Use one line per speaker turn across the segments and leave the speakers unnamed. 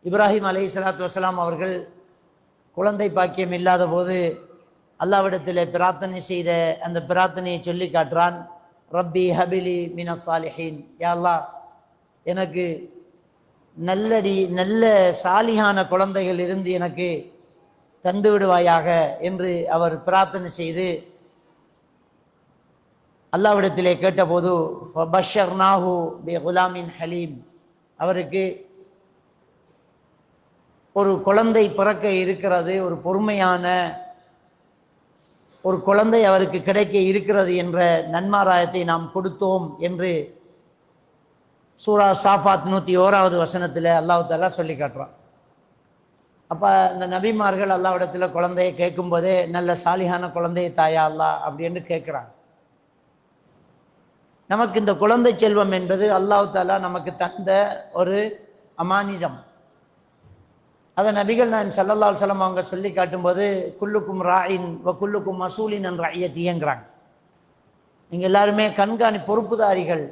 இப்ராஹிம் அலைஹிஸ்ஸலாத்து வஸ்ஸலாம் அவர்கள் குழந்தை பாக்கியம் இல்லாத போது அல்லாஹ்விடத்தில் பிரார்த்தனை செய்த அந்த பிரார்த்தனையை சொல்லி காட்டுறான். ரப்பி ஹபிலி மினஸ் சாலிஹீன், யா அல்லாஹ் எனக்கு நல்ல சாலிஹான குழந்தைகள் இருந்து எனக்கு தந்து விடுவாயாக என்று அவர் பிரார்த்தனை செய்து அல்லாஹ்விடத்திலே கேட்டபோது ஃபபஷர்னாஹு பிகுலாமின் ஹலீம், அவருக்கு ஒரு குழந்தை பிறக்க இருக்கிறது, ஒரு பொறுமையான ஒரு குழந்தை அவருக்கு கிடைக்க இருக்கிறது என்ற நன்மாராயத்தை நாம் கொடுத்தோம் என்று சூரா சாஃபாத் 101வது வசனத்தில் அல்லாஹ் தஆலா சொல்லி காட்டுறான். அப்போ இந்த நபிமார்கள் அல்லாஹ்விடத்தில் குழந்தையை கேட்கும்போதே நல்ல சாலிஹான குழந்தையை தாயா அல்லாஹ் அப்படின்னு கேட்குறாங்க. நமக்கு இந்த குழந்தை செல்வம் என்பது அல்லாஹ் தஆலா நமக்கு தந்த ஒரு அமானிதம். அதை நபிகள் நாயகம் ஸல்லல்லாஹு அலைஹி வஸல்லம் அவங்க சொல்லி காட்டும்போது குல்லுக்கும் ராயின் வ குல்லுக்கும் மசூலின் என்ற ஐயத்தியங்கிறாங்க. நீங்கள் எல்லாருமே பொறுப்புதாரிகள்,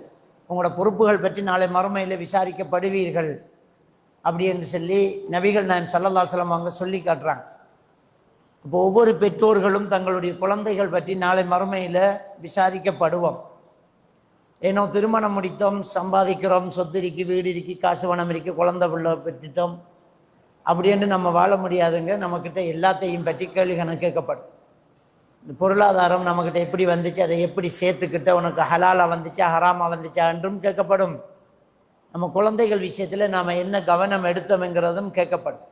உங்களோட பொறுப்புகள் பற்றி நாளை மறுமையில் விசாரிக்கப்படுவீர்கள் அப்படி என்று சொல்லி நபிகள் நாயகம் ஸல்லல்லாஹு அலைஹி வஸல்லம் அவங்க சொல்லி காட்டுறாங்க. இப்போ ஒவ்வொரு பெற்றோர்களும் தங்களுடைய குழந்தைகள் பற்றி நாளை மறுமையில் விசாரிக்கப்படுவோம். ஏன்னோ திருமணம் முடித்தோம், சம்பாதிக்கிறோம், சொத்து இருக்கு, வீடு இருக்கு, காசு பணம் இருக்கு, குழந்தை பிள்ளை பெற்றுட்டோம் அப்படின்னு நம்ம வாழ முடியாதுங்க. நம்மக்கிட்ட எல்லாத்தையும் பற்றி கேள்வி கணக்கு கேட்கப்படும். இந்த பொருளாதாரம் நம்மக்கிட்ட எப்படி வந்துச்சு, அதை எப்படி சேர்த்துக்கிட்ட, உனக்கு ஹலாலா வந்துச்சா ஹராமா வந்துச்சா என்றும் கேட்கப்படும். நம்ம குழந்தைகள் விஷயத்தில் நாம் என்ன கவனம் எடுத்தோம்ங்கிறதும் கேட்கப்படும்.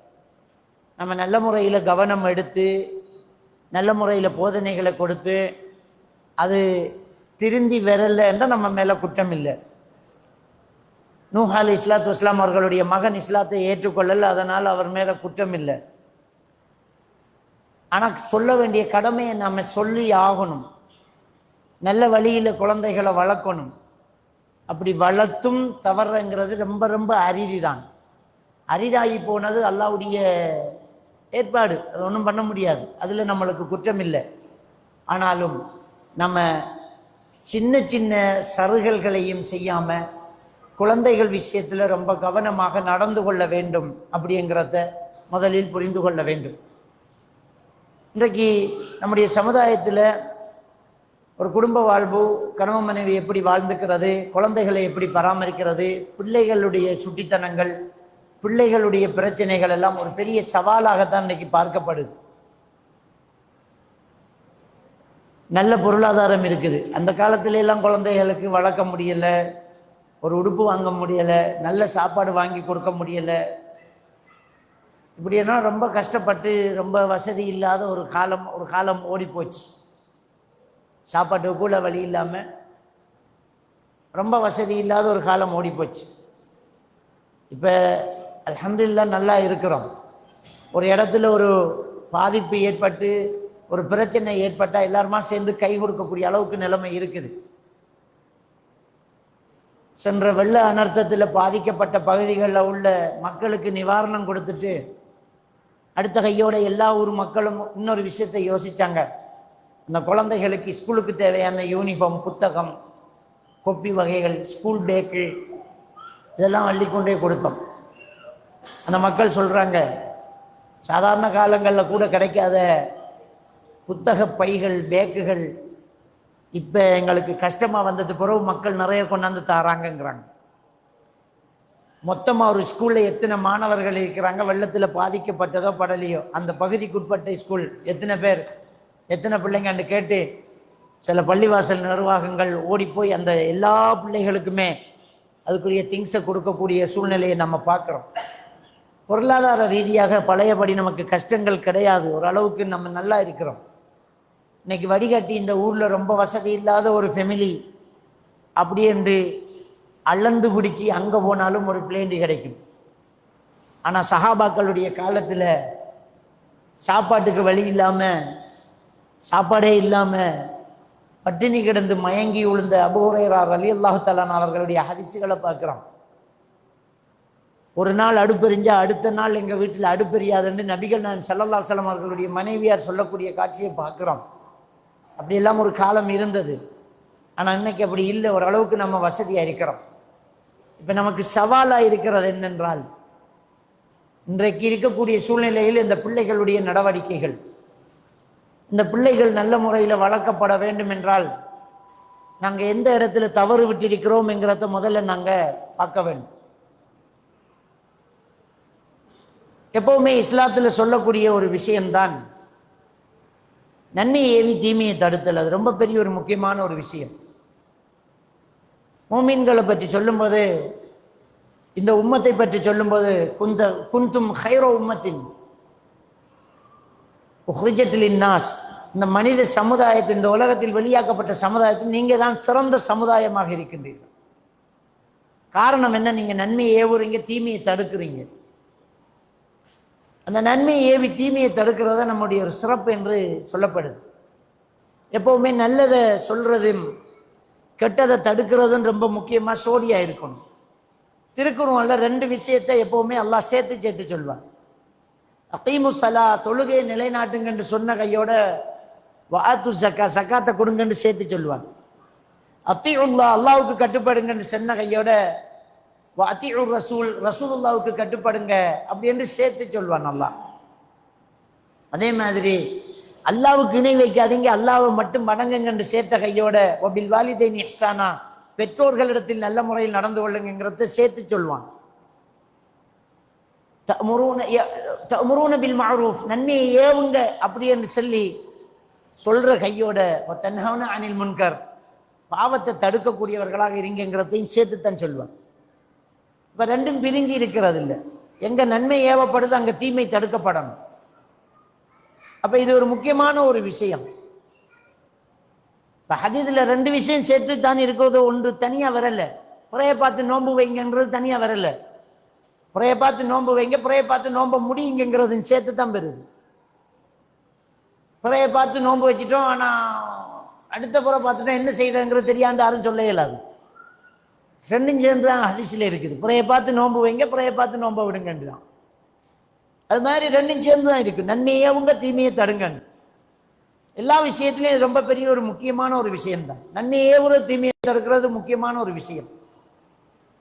நம்ம நல்ல முறையில் கவனம் எடுத்து நல்ல முறையில் போதனைகளை கொடுத்து அது திருந்தி வரல என்றால் நம்ம மேலே குற்றம் இல்லை. நூஹ் அலைஹிஸ்ஸலாத்து வஸ்ஸலாம் அவர்களுடைய மகன் இஸ்லாத்தை ஏற்றுக்கொள்ளல, அதனால் அவர் மேலே குற்றம் இல்லை. ஆனால் சொல்ல வேண்டிய கடமையை நாம் சொல்லி ஆகணும். நல்ல வழியில் குழந்தைகளை வளர்க்கணும். அப்படி வளர்த்தும் தவறுங்கிறது ரொம்ப ரொம்ப அரிதான். அரிதாகி போனது அல்லாஹ்வுடைய ஏற்பாடு, அது ஒன்றும் பண்ண முடியாது, அதில் நம்மளுக்கு குற்றம் இல்லை. ஆனாலும் நம்ம சின்ன சின்ன சறுகல்களையும் செய்யாமல் குழந்தைகள் விஷயத்தில் ரொம்ப கவனமாக நடந்து கொள்ள வேண்டும் அப்படிங்கிறத முதலில் புரிந்து கொள்ள வேண்டும். இன்றைக்கு நம்முடைய சமுதாயத்தில் ஒரு குடும்ப வாழ்வு, கணவன் மனைவி எப்படி வாழ்ந்துக்கிறது, குழந்தைகளை எப்படி பராமரிக்கிறது, பிள்ளைகளுடைய சுட்டித்தனங்கள், பிள்ளைகளுடைய பிரச்சனைகள் எல்லாம் ஒரு பெரிய சவாலாகத்தான் இன்றைக்கி பார்க்கப்படுது. நல்ல பொருளாதாரம் இருக்குது, அந்த காலத்துல எல்லாம் குழந்தைகளுக்கு வளர்க்க முடியலை, ஒரு உடுப்பு வாங்க முடியலை, நல்ல சாப்பாடு வாங்கி கொடுக்க முடியலை. இப்படின்னா ரொம்ப கஷ்டப்பட்டு ரொம்ப வசதி இல்லாத ஒரு காலம் ஓடி போச்சு. சாப்பாட்டுக்கு கூட வழி இல்லாமல் ரொம்ப வசதி இல்லாத ஒரு காலம் ஓடி போச்சு. இப்போ அல்ஹம்துலில்லாஹ் நல்லா இருக்கிறோம். ஒரு இடத்துல ஒரு பாதிப்பு ஏற்பட்டு ஒரு பிரச்சனை ஏற்பட்டால் எல்லாருமா சேர்ந்து கை கொடுக்கக்கூடிய அளவுக்கு நிலைமை இருக்குது. சென்ற வெள்ள அனர்த்தத்தில் பாதிக்கப்பட்ட பகுதிகளில் உள்ள மக்களுக்கு நிவாரணம் கொடுத்துட்டு அடுத்த கையோட எல்லா ஊர் மக்களும் இன்னொரு விஷயத்தை யோசித்தாங்க. அந்த குழந்தைகளுக்கு ஸ்கூலுக்கு தேவையான யூனிஃபார்ம், புத்தகம், கொப்பி வகைகள், ஸ்கூல் பேக்கு இதெல்லாம் அள்ளிக்கொண்டே கொடுத்தோம். அந்த மக்கள் சொல்கிறாங்க, சாதாரண காலங்களில் கூட கிடைக்காத புத்தக பைகள், பேக்குகள் இப்போ எங்களுக்கு கஷ்டமாக வந்தது பிறகு மக்கள் நிறைய கொண்டாந்து தாராங்கங்கிறாங்க. மொத்தமாக ஒரு ஸ்கூலில் எத்தனை மாணவர்கள் இருக்கிறாங்க, வெள்ளத்தில் பாதிக்கப்பட்டதோ படலையோ அந்த பகுதிக்குட்பட்ட ஸ்கூல் எத்தனை பேர், எத்தனை பிள்ளைங்கன்னு கேட்டு சில பள்ளிவாசல் நிர்வாகங்கள் ஓடிப்போய் அந்த எல்லா பிள்ளைகளுக்குமே அதுக்குரிய திங்ஸை கொடுக்கக்கூடிய சூழ்நிலையை நம்ம பார்க்குறோம். பொருளாதார ரீதியாக பழையபடி நமக்கு கஷ்டங்கள் கிடையாது, ஓரளவுக்கு நம்ம நல்லா இருக்கிறோம். இன்னைக்கு வடிகட்டி இந்த ஊரில் ரொம்ப வசதி இல்லாத ஒரு ஃபெமிலி அப்படி என்று அளந்து பிடிச்சி அங்கே போனாலும் ஒரு பிளேண்டு கிடைக்கும். ஆனால் சஹாபாக்களுடைய காலத்தில் சாப்பாட்டுக்கு வழி இல்லாமல், சாப்பாடே இல்லாமல் பட்டினி கிடந்து மயங்கி விழுந்த அபூ ஹுரைரா ரலியல்லாஹு தஆலா அவர்களுடைய ஹதீஸுகளை பார்க்குறோம். ஒரு நாள் அடுப்பெரிஞ்சா அடுத்த நாள் எங்கள் வீட்டில் அடுப்பெரியாதுன்னு நபிகள் நாயகம் ஸல்லல்லாஹு அலைஹி வஸல்லம் அவர்களுடைய மனைவியார் சொல்லக்கூடிய காட்சியை பார்க்குறோம். அப்படியெல்லாம் ஒரு காலம் இருந்தது. ஆனால் இன்னைக்கு அப்படி இல்லை, ஓரளவுக்கு நம்ம வசதியாக இருக்கிறோம். இப்போ நமக்கு சவாலாக இருக்கிறது என்னென்றால், இன்றைக்கு இருக்கக்கூடிய சூழ்நிலையில் இந்த பிள்ளைகளுடைய நடவடிக்கைகள், இந்த பிள்ளைகள் நல்ல முறையில் வளர்க்கப்பட வேண்டும் என்றால் நாங்கள் எந்த இடத்துல தவறு விட்டிருக்கிறோம் என்கிறத முதல்ல நாங்கள் பார்க்க வேண்டும். எப்பவுமே இஸ்லாத்தில் சொல்லக்கூடிய ஒரு விஷயம்தான் நன்மையை ஏவி தீமையை தடுத்தல். அது ரொம்ப பெரிய ஒரு முக்கியமான ஒரு விஷயம். மோமீன்களை பற்றி சொல்லும்போது, இந்த உம்மத்தை பற்றி சொல்லும்போது, குந்தும் ஹைரோ உம்மத்தின் உஹ்ரிஜத் லின்னாஸ், இந்த மனித சமுதாயத்தில், இந்த உலகத்தில் வெளியாக்கப்பட்ட சமுதாயத்தில் நீங்க தான் சிறந்த சமுதாயமாக இருக்கின்றீர்கள். காரணம் என்ன? நீங்க நன்மையை ஏவுறீங்க, தீமையை தடுக்கிறீங்க. அந்த நன்மையை ஏவி தீமையை தடுக்கிறத நம்முடைய ஒரு சிறப்பு என்று சொல்லப்படுது. எப்பவுமே நல்லதை சொல்றதும் கெட்டதை தடுக்கிறதும் ரொம்ப முக்கியமா சோடியா இருக்கணும். திருக்குறள்ல 2 விஷயத்தை எப்பவுமே அல்லாஹ் சேர்த்து சொல்வான். அகீமு ஸலா, தொழுகையை நிலைநாட்டுங்கன்னு சொன்ன கையோட வஆத்து ஸக்கா, ஸக்காத்தை கொடுங்கன்னு சேர்த்து சொல்வான். அத்தீஉல்லாஹ், அல்லாஹ்வுக்கு கட்டுப்படுங்கன்னு சொன்ன கையோட வஅத்தீஉர் ரசூல், ரசூலுல்லாஹ்வுக்கு கட்டுப்படுங்க அப்படி என்று சேர்த்து சொல்வான் அல்லாஹ். அதே மாதிரி அல்லாஹ்வுக்கு இணை வைக்காதீங்க, அல்லாஹ்வை மட்டும் வணங்குங்கன்னு சேர்த்த கையோட வபில் வாலிதைனி இஹ்சானா, பெற்றோர்களிடத்தில் நல்ல முறையில் நடந்து கொள்ளுங்கிறத சேர்த்து சொல்வான். தஅமுரூன பில் மஅரூஃப், நன்மையை ஏவுங்க அப்படி என்று சொல்லி சொல்ற கையோட தன்ஹவுன அனில் முன்கர், பாவத்தை தடுக்கக்கூடியவர்களாக இருங்கிறதையும் சேர்த்து தான் சொல்வான். இப்ப 2ம் பிரிஞ்சு இருக்கிறது இல்லை. எங்க நன்மை ஏவப்படுது அங்க தீமை தடுக்கப்படணும். அப்ப இது ஒரு முக்கியமான ஒரு விஷயம். இப்ப ஹதீஸ்ல 2 விஷயம் சேர்த்து தான் இருக்கிறது. ஒன்று தனியா வரல, புறைய பார்த்து நோன்பு வைங்கிறது தனியா வரல. புறைய பார்த்து நோன்பு வைங்க, புறைய பார்த்து நோன்பு முடியுங்கிறது சேர்த்து தான் பெறுது. புறைய பார்த்து நோன்பு வச்சுட்டோம், ஆனா அடுத்த புறை பார்த்துட்டோம், என்ன செய்யறதுங்கிறது தெரியாண்டு யாரும் சொல்ல இயலாது. 2ம் சேர்ந்து தான் ஹதீஸ்ல இருக்குது. புறைய பார்த்து நோன்பு வைங்க, புறைய பார்த்து நோன்பை விடுங்கன்னு தான். அது மாதிரி 2ம் சேர்ந்து தான் இருக்கு. நன்மையை உங்க தீமையை தடுங்க. எல்லா விஷயத்திலையும் இது ரொம்ப பெரிய ஒரு முக்கியமான ஒரு விஷயம்தான். நன்மையே ஒரு தீமையை தடுக்கிறது முக்கியமான ஒரு விஷயம்.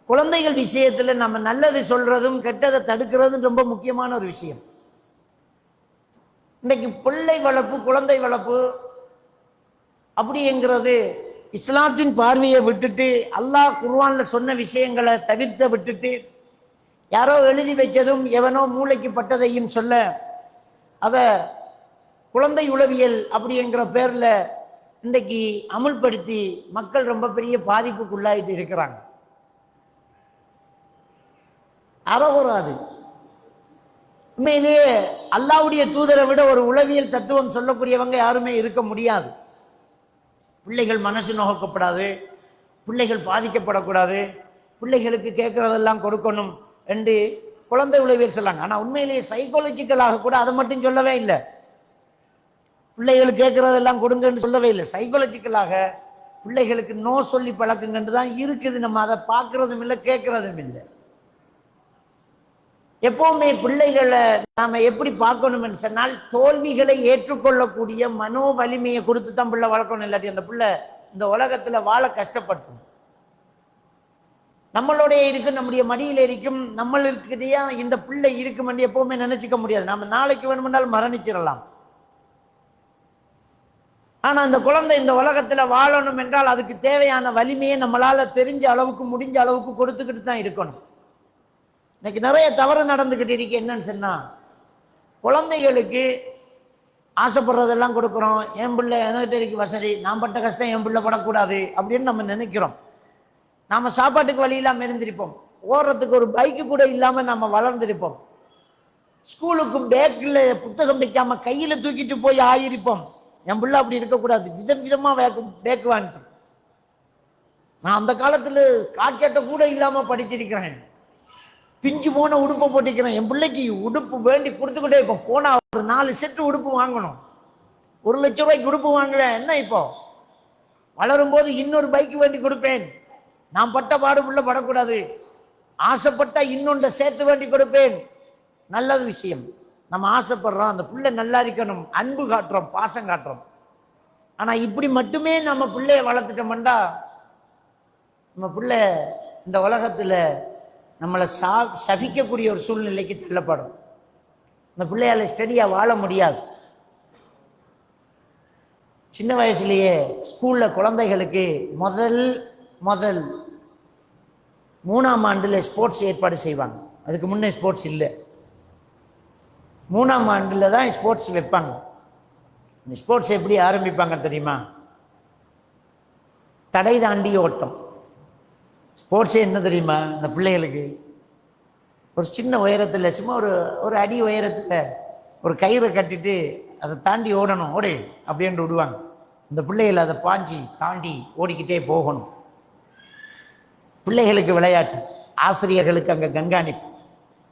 குழந்தைகள் விஷயத்துல நம்ம நல்லது சொல்றதும் கெட்டதை தடுக்கிறதும் ரொம்ப முக்கியமான ஒரு விஷயம். இன்னைக்கு பிள்ளை வளர்ப்பு, குழந்தை வளர்ப்பு அப்படிங்கிறது இஸ்லாத்தின் பார்வையை விட்டுட்டு, அல்லாஹ் குர்ஆன்ல சொன்ன விஷயங்களை தவிர்த்த விட்டுட்டு, யாரோ எழுதி வச்சதும் எவனோ மூளைக்கு பட்டதையும் சொல்ல, அத குழந்தை உளவியல் அப்படிங்கிற பேர்ல இன்றைக்கு அமுல்படுத்தி மக்கள் ரொம்ப பெரிய பாதிப்புக்குள்ளாயிட்டு இருக்கிறாங்க. அறகுறாது. உண்மையிலேயே அல்லாஹ்வுடைய தூதரை விட ஒரு உளவியல் தத்துவம் சொல்லக்கூடியவங்க யாருமே இருக்க முடியாது. பிள்ளைகள் மனசு நோக்கப்படாது, பிள்ளைகள் பாதிக்கப்படக்கூடாது, பிள்ளைகளுக்கு கேட்கறதெல்லாம் கொடுக்கணும் என்று குழந்தை உளவியல் சொல்லாங்க. ஆனா உண்மையிலேயே சைக்காலஜிக்கலாக கூட அதை மட்டும் சொல்லவே இல்லை. பிள்ளைகள் கேட்கறதெல்லாம் கொடுங்கன்னு சொல்லவே இல்லை. சைக்காலஜிக்கலாக பிள்ளைகளுக்கு நோ சொல்லி பழக்குங்கன்னு தான் இருக்குது. நம்ம அதை பார்க்கறதும் இல்லை, கேட்கறதும் இல்லை. எப்பவுமே பிள்ளைகளை நாம எப்படி பார்க்கணும்னு சொன்னால், தோல்விகளை ஏற்றுக்கொள்ளக்கூடிய மனோ வலிமையை கொடுத்து தான் பிள்ளை வளர்க்கணும். இல்லாட்டி அந்த பிள்ளை இந்த உலகத்துல வாழ கஷ்டப்படும். நம்மளுடைய இருக்கும், நம்முடைய மடியில இருக்கும், நம்மளுக்கிட்டே இந்த பிள்ளை இருக்கும் என்று எப்பவுமே நினைச்சுக்க முடியாது. நம்ம நாளைக்கு வேணுமென்றால் மரணிச்சிடலாம். ஆனா அந்த குழந்தை இந்த உலகத்துல வாழணும் என்றால் அதுக்கு தேவையான வலிமையை நம்மளால தெரிஞ்ச அளவுக்கு, முடிஞ்ச அளவுக்கு கொடுத்துக்கிட்டு தான் இருக்கணும். இன்னைக்கு நிறைய தவறு நடந்துகிட்டு இருக்கு. என்னன்னு சொன்னா, குழந்தைகளுக்கு ஆசைப்படுறதெல்லாம் கொடுக்குறோம். என் பிள்ளை என்கிட்ட இருக்கு வசதி, நான் பட்ட கஷ்டம் என் பிள்ளை படக்கூடாது அப்படின்னு நம்ம நினைக்கிறோம். நாம சாப்பாட்டுக்கு வழி இல்லாம இருந்திருப்போம், ஓடுறதுக்கு ஒரு பைக்கு கூட இல்லாம நம்ம வளர்ந்திருப்போம், ஸ்கூலுக்கு பேக்கில் புத்தகம் வைக்காம கையில தூக்கிட்டு போய் ஆயிருப்போம். என் பிள்ளை அப்படி இருக்கக்கூடாது, விதம் விதமா பேக்கு வாங்கிட்டோம். நான் அந்த காலத்துல காட்சட்டை கூட இல்லாம படிச்சிருக்கிறேன். பிஞ்சு போன உடுப்பை போட்டிக்கிறேன். என் பிள்ளைக்கு உடுப்பு வேண்டி கொடுத்துக்கிட்டே இருப்போம். போனா ஒரு 4 செட்டு உடுப்பு வாங்கணும். 1 லட்சம் ரூபாய்க்கு உடுப்பு வாங்குவேன். என்ன இப்போ வளரும் போது இன்னொரு பைக்கு வேண்டி கொடுப்பேன். நான் பட்ட பாடு பிள்ளை படக்கூடாது, ஆசைப்பட்டா இன்னொன்றை சேர்த்து வேண்டி கொடுப்பேன். நல்லது விஷயம். நம்ம ஆசைப்படுறோம், அந்த பிள்ளை நல்லா இருக்கணும், அன்பு காட்டுறோம், பாசம் காட்டுறோம். ஆனா இப்படி மட்டுமே நம்ம பிள்ளைய வளர்த்துட்டோம்டா, நம்ம பிள்ளை இந்த உலகத்துல நம்மளை சபிக்கக்கூடிய ஒரு சூழ்நிலைக்கு தள்ளப்படும். அந்த பிள்ளையால ஸ்டடியாக வாழ முடியாது. சின்ன வயசுலேயே ஸ்கூலில் குழந்தைகளுக்கு முதல் 3ஆம் ஆண்டில் ஸ்போர்ட்ஸ் ஏற்பாடு செய்வாங்க. அதுக்கு முன்னே ஸ்போர்ட்ஸ் இல்லை. 3ஆம் ஆண்டில் தான் ஸ்போர்ட்ஸ் வைப்பாங்க. இந்த ஸ்போர்ட்ஸ் எப்படி ஆரம்பிப்பாங்க தெரியுமா? தடை தாண்டி ஓட்டம். ஸ்போர்ட்ஸே என்ன தெரியுமா? இந்த பிள்ளைகளுக்கு ஒரு சின்ன உயரத்தில், சும்மா ஒரு அடி உயரத்தில் ஒரு கயிறை கட்டிட்டு அதை தாண்டி ஓடணும், ஓடு அப்படின்னு விடுவாங்க. இந்த பிள்ளைகள் அதை பாஞ்சி தாண்டி ஓடிக்கிட்டே போகணும். பிள்ளைகளுக்கு விளையாட்டு, ஆசிரியர்களுக்கு அங்கே கண்காணிப்பு,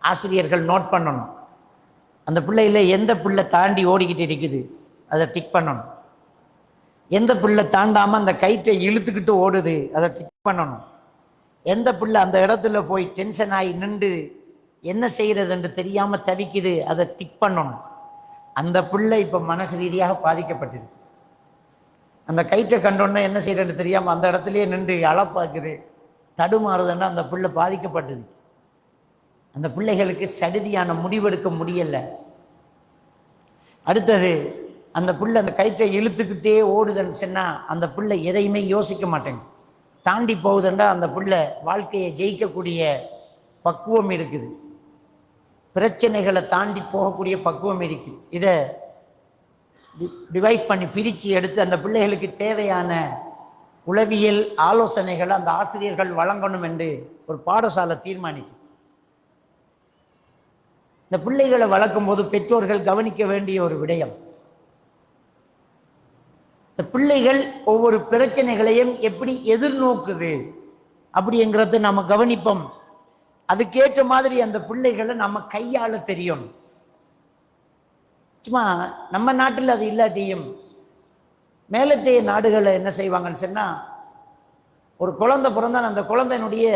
ஆசிரியர்கள் நோட் பண்ணணும். அந்த பிள்ளையில எந்த பிள்ளை தாண்டி ஓடிக்கிட்டு இருக்குது அதை டிக் பண்ணணும். எந்த பிள்ளை தாண்டாமல் அந்த கயிற்றை இழுத்துக்கிட்டு ஓடுது அதை டிக் பண்ணணும். எந்த பிள்ளை அந்த இடத்துல போய் டென்ஷன் ஆகி நின்று என்ன செய்யறதுன்னு தெரியாமல் தவிக்குது அதை டிக் பண்ணணும். அந்த பிள்ளை இப்போ மனசு ரீதியாக பாதிக்கப்பட்டிருக்கு. அந்த கயிற்றை கண்டோன்னா என்ன செய்யறதுன்னு தெரியாமல் அந்த இடத்துலயே நின்று அளப்பாக்குது, தடுமாறுதுன்னா அந்த பிள்ளை பாதிக்கப்பட்டது. அந்த பிள்ளைகளுக்கு சடுதியான முடிவெடுக்க முடியலை. அடுத்தது, அந்த பிள்ளை அந்த கயிற்றை இழுத்துக்கிட்டே ஓடுதுன்னு சொன்னால் அந்த பிள்ளை எதையுமே யோசிக்க மாட்டேங்க. தாண்டி போகுதுன்னா அந்த பிள்ளை வாழ்க்கையை ஜெயிக்கக்கூடிய பக்குவம் இருக்குது, பிரச்சனைகளை தாண்டி போகக்கூடிய பக்குவம் இருக்குது. இதை டிவைஸ் பண்ணி பிரித்து எடுத்து அந்த பிள்ளைகளுக்கு தேவையான உளவியல் ஆலோசனைகளை அந்த ஆசிரியர்கள் வழங்கணும் என்று ஒரு பாடசாலை தீர்மானிக்கும். இந்த பிள்ளைகளை வளர்க்கும் போது பெற்றோர்கள் கவனிக்க வேண்டிய ஒரு விடயம், இந்த பிள்ளைகள் ஒவ்வொரு பிரச்சனைகளையும் எப்படி எதிர்நோக்குது அப்படிங்கிறத நம்ம கவனிப்போம். அதுக்கேற்ற மாதிரி அந்த பிள்ளைகளை நம்ம கையாள தெரியும். சும்மா நம்ம நாட்டில் அது இல்லாட்டியும் மேலத்தைய நாடுகளை என்ன செய்வாங்கன்னு சொன்னால், ஒரு குழந்தை பிறந்தால் அந்த குழந்தையினுடைய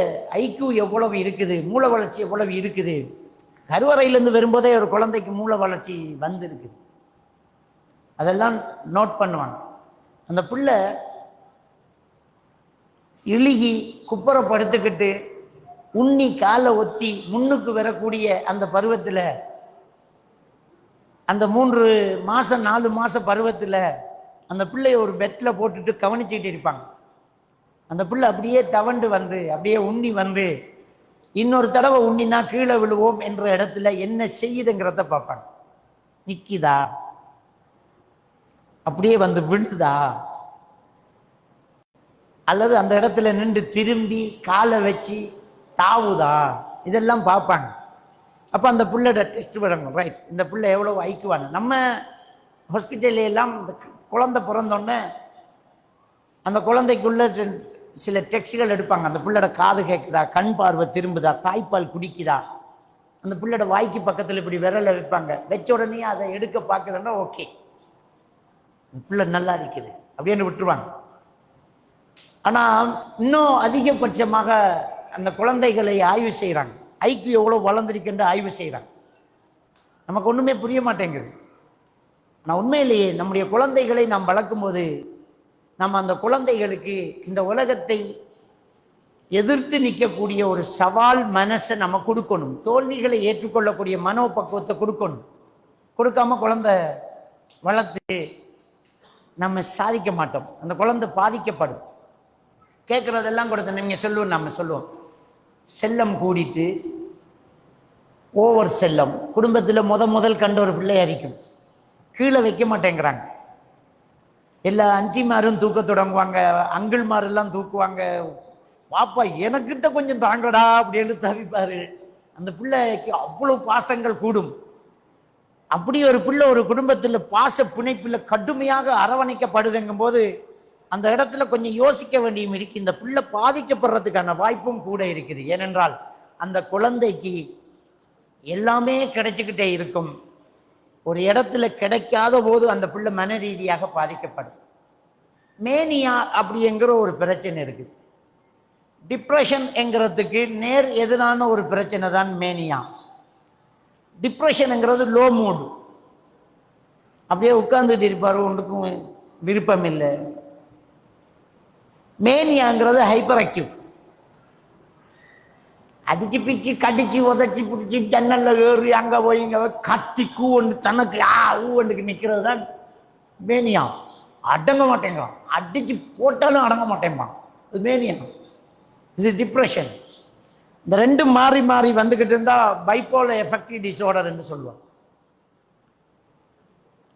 ஐக்யூ எவ்வளவு இருக்குது, மூளை வளர்ச்சி எவ்வளவு இருக்குது, கருவறையிலேருந்து வரும்போதே ஒரு குழந்தைக்கு மூளை வளர்ச்சி வந்து இருக்குது, அதெல்லாம் நோட் பண்ணுவாங்க. அந்த பிள்ளை இழுகி குப்புறப்படுத்துக்கிட்டு உண்ணி காலை ஒத்தி முன்னுக்கு வரக்கூடிய அந்த பருவத்தில், அந்த 3 மாதம் 4 மாதம் பருவத்தில் அந்த பிள்ளைய ஒரு பெட்டில் போட்டுட்டு கவனிச்சுக்கிட்டு இருப்பாங்க. அந்த பிள்ளை அப்படியே தவண்டு வந்து அப்படியே உண்ணி வந்து இன்னொரு தடவை உண்ணினா கீழே விழுவோம் என்ற இடத்துல என்ன செய்யுதுங்கிறத பார்ப்பாங்க. நிற்கிதா, அப்படியே வந்து விழுதா, அல்லது அந்த இடத்துல நின்று திரும்பி காலை வச்சு தாவுதா, இதெல்லாம் பார்ப்பாங்க. அப்போ அந்த பிள்ளையோட டெஸ்ட் விடணும். ரைட், இந்த பிள்ளை எவ்வளோ ஐக்குவாங்க. நம்ம ஹாஸ்பிட்டல்ல எல்லாம் இந்த குழந்தை பிறந்தோடனே அந்த குழந்தைக்குள்ள சில டெஸ்ட்கள் எடுப்பாங்க. அந்த பிள்ளையோட காது கேட்குதா, கண் பார்வை திரும்புதா, தாய்ப்பால் குடிக்குதா, அந்த பிள்ளையோட வாய்க்கு பக்கத்தில் இப்படி விரலை வைப்பாங்க. வச்ச உடனே அதை எடுக்க பார்க்குதுன்னா ஓகே, பிள்ளை நல்லா இருக்குது அப்படின்னு விட்டுருவாங்க. ஆனால் இன்னும் அதிகபட்சமாக அந்த குழந்தைகளை ஆய்வு செய்கிறாங்க. ஐக்கியம் எவ்வளோ வளர்ந்துருக்குன்னு ஆய்வு செய்கிறாங்க. நமக்கு ஒன்றுமே புரிய மாட்டேங்குது. ஆனால் உண்மையிலேயே நம்முடைய குழந்தைகளை நாம் வளர்க்கும் போது நம்ம அந்த குழந்தைகளுக்கு இந்த உலகத்தை எதிர்த்து நிற்கக்கூடிய ஒரு சவால் மனசை நம்ம கொடுக்கணும். தோல்விகளை ஏற்றுக்கொள்ளக்கூடிய மனோபக்குவத்தை கொடுக்கணும். கொடுக்காம குழந்தை வளர்த்து நம்ம சாதிக்க மாட்டோம். அந்த குழந்தை பாதிக்கப்படும். கேட்குறதெல்லாம் கொடுத்த நீங்கள் சொல்லுவோம், நம்ம சொல்லுவோம். செல்லம் கூடிட்டு ஓவர் செல்லம் குடும்பத்தில் முதல் கண்ட ஒரு பிள்ளையா இருக்கும். கீழே வைக்க மாட்டேங்கிறாங்க. எல்லா அஞ்சிமாரும் தூக்க தொடங்குவாங்க, அங்கிள்மாரெல்லாம் தூக்குவாங்க. பாப்பா எனக்கிட்ட கொஞ்சம் தாங்கடா அப்படின்னு தவிப்பாரு. அந்த பிள்ளைக்கு அவ்வளவு பாசங்கள் கூடும். அப்படி ஒரு பிள்ளை ஒரு குடும்பத்தில் பாச பிணைப்பில் கடுமையாக அரவணைக்கப்படுதுங்கும் போது அந்த இடத்துல கொஞ்சம் யோசிக்க வேண்டியும் இருக்கு. இந்த பிள்ளை பாதிக்கப்படுறதுக்கான வாய்ப்பும் கூட இருக்குது. ஏனென்றால் அந்த குழந்தைக்கு எல்லாமே கிடைச்சிக்கிட்டே இருக்கும். ஒரு இடத்துல கிடைக்காத போது அந்த பிள்ளை மன ரீதியாக பாதிக்கப்படும். மேனியா அப்படிங்கிற ஒரு பிரச்சனை இருக்குது. டிப்ரெஷன் என்கிறதுக்கு நேர் எதிரான ஒரு பிரச்சனை தான் மேனியா. டிப்ரெஷனுங்கிறது லோ மூடு, அப்படியே உட்கார்ந்துட்டு இருப்பார், ஒன்றுக்கும் விருப்பம் இல்லை. மேனியாங்கிறது ஹைப்பர் ஆக்டிவ். அடிச்சு பிச்சு கடிச்சு உதச்சி பிடிச்சி ஜன்னல்ல ஏறி அங்கே போய் இங்கே கத்தி கூண்டு தனக்கு ஊண்டுக்கு நிற்கிறது தான் மேனியா. அடங்க மாட்டேங்க, அடிச்சு போட்டாலும் அடங்க மாட்டேன்பான். இது மேனியா, இது டிப்ரெஷன். இந்த ரெண்டும் மாறி மாறி வந்துக்கிட்டு இருந்தா பைப்போலர் எஃபெக்டிவ் டிஸார்டர் என்று சொல்லுவாங்க.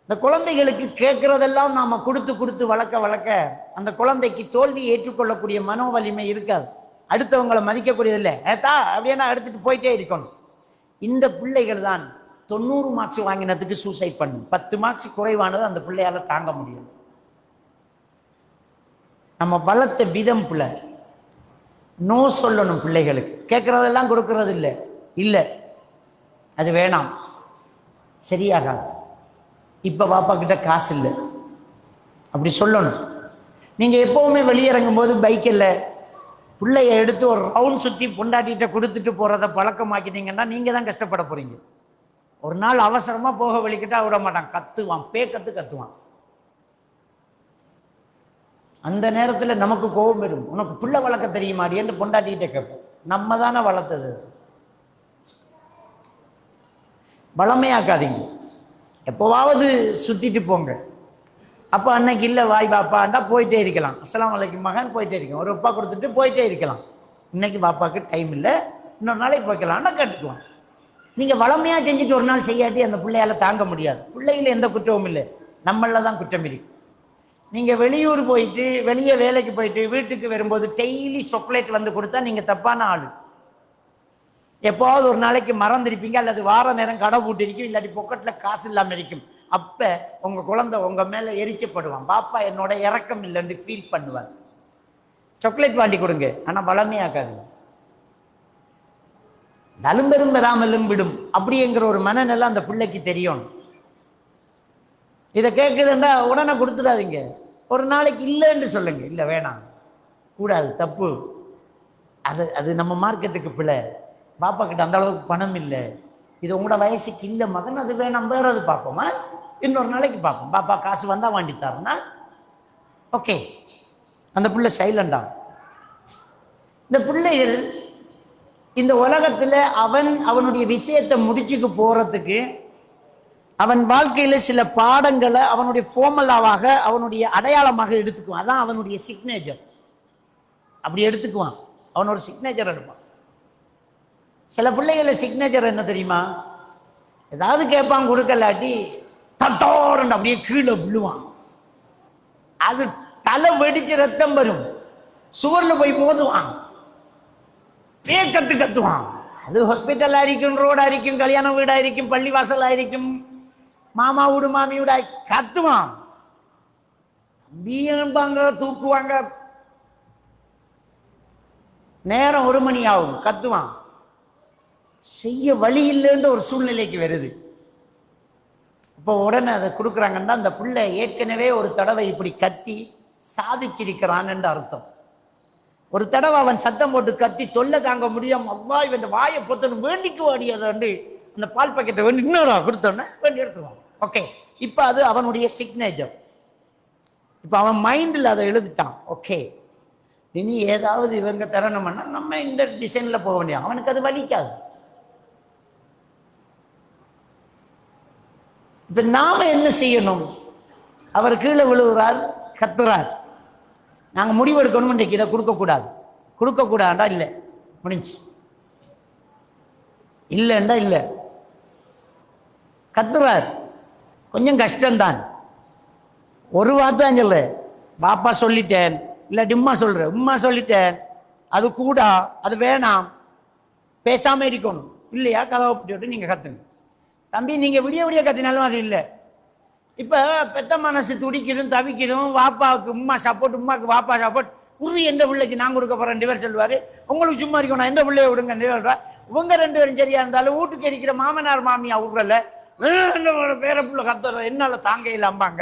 இந்த குழந்தைகளுக்கு கேட்கறதெல்லாம் நாம கொடுத்து கொடுத்து வளர்க்க வளர்க்க அந்த குழந்தைக்கு தோல்வியை ஏற்றுக்கொள்ளக்கூடிய மனோ வலிமை இருக்காது. அடுத்தவங்களை மதிக்கக்கூடியதில்லை, ஏத்தா அப்படின்னா எடுத்துட்டு போயிட்டே இருக்கணும். இந்த பிள்ளைகள் தான் 90 மார்க்ஸ் வாங்கினதுக்கு சூசைட் பண்ணும். 10 மார்க்ஸ் குறைவானது அந்த பிள்ளையால தாங்க முடியும். நம்ம வளர்த்த விதம் பிள்ளை நோ சொல்லணும். பிள்ளைகளுக்கு கேட்கறதெல்லாம் கொடுக்கறது இல்லை, இல்லை அது வேணாம், சரியாகாது, இப்ப பாப்பா கிட்ட காசு இல்லை அப்படி சொல்லணும். நீங்க எப்பவுமே வெளியிறங்கும் போது பைக்கில் பிள்ளைய எடுத்து ஒரு ரவுண்ட் சுற்றி பொண்டாட்டிகிட்ட கொடுத்துட்டு போறதை பழக்கமாக்கிட்டீங்கன்னா நீங்க தான் கஷ்டப்பட போறீங்க. ஒரு நாள் அவசரமா போக வலிக்கிட்டா விட மாட்டான், கத்துவான், கத்துவான். அந்த நேரத்தில் நமக்கு கோபம் வரும். உனக்கு பிள்ளை வளர்க்க தெரியுமாடி என்று பொண்டாட்டிகிட்ட கேட்போம். நம்ம தானே வளர்த்தது. பலமையாக்காதீங்க, எப்போவாவது சுத்திட்டு போங்க. அப்போ அன்னைக்கு இல்லை வாய் பாப்பாண்டா போயிட்டே இருக்கலாம். அஸ்ஸலாமு அலைக்கும் மகன் போயிட்டே இருக்கலாம், ஒரு அப்பா கொடுத்துட்டு போயிட்டே இருக்கலாம். இன்னைக்கு பாப்பாவுக்கு டைம் இல்லை, இன்னொரு நாளைக்கு போய்க்கலாம்னா கேட்டுக்கலாம். நீங்கள் வளமையாக செஞ்சுட்டு ஒரு நாள் செய்யாட்டி அந்த பிள்ளையால தாங்க முடியாது. பிள்ளைகள எந்த குற்றமும் இல்லை, நம்மள தான் குற்றம் இருக்கு. நீங்கள் வெளியூர் போயிட்டு வெளியே வேலைக்கு போயிட்டு வீட்டுக்கு வரும்போது டெய்லி சாக்லேட் வந்து கொடுத்தா நீங்கள் தப்பான ஆள். எப்போவாவது ஒரு நாளைக்கு மறந்துருப்பீங்க, அல்லது வார நேரம் கடை பூட்டிருக்கும், இல்லாட்டி பொக்கெட்டில் காசு இல்லாமல் இருக்கும். அப்போ உங்கள் குழந்தை உங்கள் மேலே எரிச்சப்படுவான். பாப்பா என்னோட இறக்கம் இல்லைன்னு ஃபீல் பண்ணுவார். சாக்லேட் வாண்டி கொடுங்க, ஆனால் வளமையாக்காது. நலும்பெரும் பெறாமலும் விடும் அப்படிங்கிற ஒரு மனநிலை அந்த பிள்ளைக்கு தெரியும். இதை கேட்குதுண்டா உடனே கொடுத்துடாதீங்க. ஒரு நாளைக்கு இல்லைன்னு சொல்லுங்க, இல்லை வேணாம், கூடாது, தப்பு, அது நம்ம மார்க்கெட்டுக்கு பிள்ளை. பாப்பா கிட்ட அந்த அளவுக்கு பணம் இல்லை, இது உங்களோட வயசுக்கு இல்லை மகன், அது வேணாம், வேற அது பார்ப்போமா, இன்னொரு நாளைக்கு பார்ப்போம். பாப்பா காசு வந்தா வாண்டித்தாருன்னா ஓகே, அந்த பிள்ளை சைலண்டா. இந்த பிள்ளைகள் இந்த உலகத்துல அவனுடைய விஷயத்தை முடிச்சுக்கு போறதுக்கு அவன் வாழ்க்கையில சில பாடங்களை அவனுடைய ஃபார்முலாவாக அவனுடைய அடையாளமாக எடுத்துக்குவான். அதான் அவனுடைய சிக்னேச்சர். அப்படி எடுத்துக்குவான், அவனோட சிக்னேச்சர் எடுப்பான். சில பிள்ளைகள சிக்னேச்சர் என்ன தெரியுமா? ஏதாவது கேட்பான், கொடுக்கலாட்டி தட்டோரண்டு அப்படியே கீழே விழுவான். அது தலை வெடிச்சு ரத்தம் வரும், சுவர்ல போய் மோதுவான், கத்துவான். அது ஹாஸ்பிட்டல் ஆയിരിக்கும், ரோடா இருக்கும், கல்யாண வீடா இருக்கும், பள்ளிவாசல் ஆയിരിக்கும், மாமா வீடு மாமி வீடா, கத்துவான், தம்பியம்பாங்க, தூக்குவாங்க. நேரம் 1 மணி ஆகும், கத்துவான். செய்ய வழி இல்லைன்ற ஒரு சூழ்நிலைக்கு வருது. இப்போ உடனே அதை கொடுக்குறாங்கன்னா அந்த பிள்ளை ஏற்கனவே ஒரு தடவை இப்படி கத்தி சாதிச்சிருக்கிறான் என்று அர்த்தம். ஒரு தடவை அவன் சத்தம் போட்டு கத்தி தொல்லை தாங்க முடியாம அவ்வா இவன் வாயை பொத்தணும் வேண்டிக்கு வாடியதை வந்து அந்த பால் பாக்கெட்டை வேண்டி இன்னொரு கொடுத்தோன்னே வேண்டி எடுத்துருவான். ஓகே, இப்போ அது அவனுடைய சிக்னேச்சர். இப்போ அவன் மைண்டில் அதை எழுதிட்டான். ஓகே, இனி ஏதாவது இவங்க தரணும்னா நம்ம இந்த டிசைன்ல போக வேண்டிய, அவனுக்கு அது வலிக்காது. இப்ப நாம என்ன செய்யணும்? அவர் கீழே விழுகிறார், கத்துறார், நாங்க முடிவெடுக்கணும், இன்றைக்கு இதை கொடுக்கக்கூடாதுடா, இல்லை முடிஞ்சு, இல்லைண்டா இல்லை, கத்துறார், கொஞ்சம் கஷ்டம்தான். ஒரு வார்த்தை சொல்லு, பாப்பா சொல்லிட்டேன், இல்லாட்டி உம்மா சொல்ற, உம்மா சொல்லிட்டேன், அது கூடா, அது வேணாம், பேசாம இருக்கணும், இல்லையா கதவை போட்டு நீங்க கத்துங்க. தம்பி நீங்க விடிய விடிய கத்தினாலும் அது இல்லை. இப்ப பெத்த மனசு துடிக்கிறதும் தவிக்கிறதும், வாப்பாவுக்கு உம்மா சப்போர்ட், உம்மாக்கு வாப்பா சப்போர்ட், உருவி எந்த பிள்ளைக்கு நான் கொடுக்க போறேன் 2 பேர் சொல்லுவாரு. உங்களுக்கு சும்மா இருக்கணும், நான் எந்த பிள்ளைய விடுங்க சொல்றா. இவங்க 2 பேரும் சரியா இருந்தாலும் வீட்டுக்கு இருக்கிற மாமனார் மாமியா விடுறல பேர பிள்ளை கத்துற என்னால தாங்க இல்லாம்பாங்க.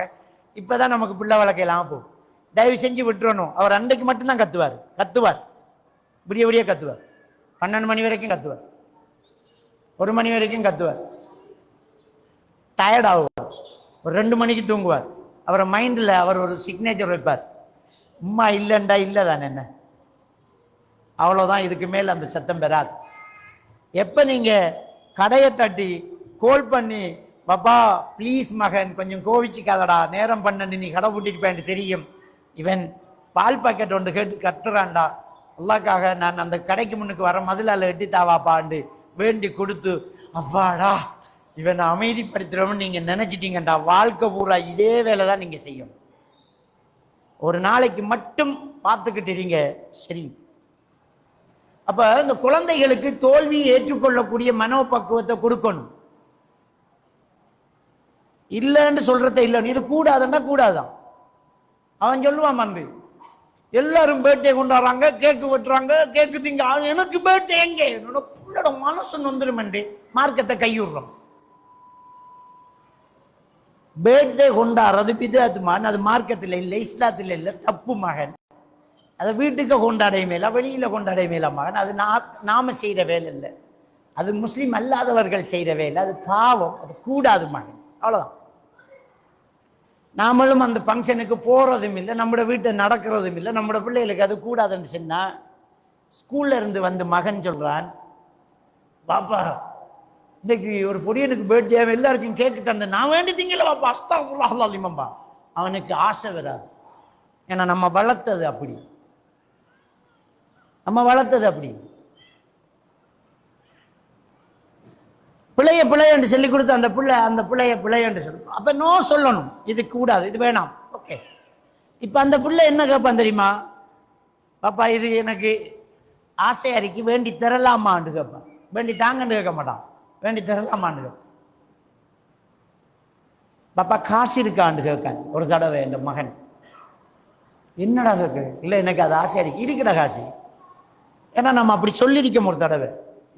இப்பதான் நமக்கு பிள்ளை வளர்க்க இல்லாம போகும். தயவு செஞ்சு விட்டுறணும். அவர் அன்றைக்கு மட்டும்தான் கத்துவார், விடிய விடிய கத்துவார், 12 மணி வரைக்கும் கத்துவார், 1 மணி வரைக்கும் கத்துவார், டயர்ட் ஆகுவார், ஒரு 2 மணிக்கு தூங்குவார். அவரை மைண்டில் அவர் ஒரு சிக்னேச்சர் வைப்பார், உம்மா இல்லைண்டா இல்லை தானே, என்ன அவ்வளோதான், இதுக்கு மேல் அந்த சத்தம் பெறாது. எப்ப நீங்க கடையை தட்டி கோல் பண்ணி பாப்பா ப்ளீஸ் மகன் கொஞ்சம் கோவிச்சுக்காதடா, நேரம் பண்ணு, நீ கடை பூட்டிட்டு போய் தெரியும், இவன் பால் பாக்கெட் ஒன்று கேட்டு கத்துறான்டா, அல்லாக்காக நான் அந்த கடைக்கு முன்னுக்கு வர மதிலால எட்டி தாவாப்பாண்டு வேண்டி கொடுத்து அவ்வாடா இவனை அமைதிப்படுத்துறோம்னு நீங்க நினைச்சிட்டீங்கடா, வாழ்க்கை பூரா இதே வேலை தான் நீங்க செய்யும். ஒரு நாளைக்கு மட்டும் பார்த்துக்கிட்டீங்க சரி. அப்ப இந்த குழந்தைகளுக்கு தோல்வியை ஏற்றுக்கொள்ளக்கூடிய மனோபக்குவத்தை கொடுக்கணும். இல்லைன்னு சொல்றத இல்லைன்னு, இது கூடாதுன்னா கூடாதான். அவன் சொல்லுவான் வந்து எல்லாரும் பர்த்டே கொண்டாடுறாங்க, கேக்கு வெட்டுறாங்க, கேக்கு திங்க, எனக்கு பர்த்டே எங்க, என்னோட புள்ளோட மனசு வந்துருமெண்டு மார்க்கத்தை கையுடுறோம். பர்த்டே கொண்டாடுறது பிதாத்துமான், அது மார்க்கத்தில் இல்லை, இஸ்லாத்தில் இல்லை, தப்பு மகன். அதை வீட்டுக்கு கொண்டாடைய மேலா வெளியில கொண்டாடைய மேலா மகன், அது நாம செய்யற வேலை இல்லை, அது முஸ்லீம் அல்லாதவர்கள் செய்யற வேலை, அது பாவம், அது கூடாது மகன். அவ்வளவுதான். நாமளும் அந்த ஃபங்க்ஷனுக்கு போறதும் இல்லை, நம்மளோட வீட்டை நடக்கிறதும் இல்லை, நம்மளோட பிள்ளைகளுக்கு அது கூடாதுன்னு சொன்னா, ஸ்கூல்ல இருந்து வந்து மகன் சொல்றான், பாப்பா இன்னைக்கு ஒரு பொடியனுக்கு பர்த்டே எல்லாருக்கும் கேக்கு தந்து நான் வேண்டி திங்கல பாப்பா, அஸ்தக்ஃபிருல்லாஹ். அவனுக்கு ஆசை வராது. ஏன்னா நம்ம வளர்த்தது அப்படி, நம்ம வளர்த்தது அப்படி. பிள்ளைய சொல்லி கொடுத்து அந்த பிள்ளைய சொல்லணும். அப்ப நோ சொல்லணும், இது கூடாது, இது வேணாம். ஓகே. இப்ப அந்த பிள்ளை என்ன கேட்பான் தெரியுமா, பாப்பா இது எனக்கு ஆசை அறிக்கை வேண்டி தரலாமான்னு கேட்பான். வேண்டி தாங்கன்னு கேட்க மாட்டான், வேண்டி தரலாமான்னு கேட்பான். பாப்பா காசு இருக்கான்னு கேட்கான் ஒரு தடவை என் மகன். என்னடா கேட்கு, இல்லை எனக்கு அது ஆசை அறிக்கை இருக்கிற காசு. ஏன்னா நம்ம அப்படி சொல்லியிருக்கோம் ஒரு தடவை,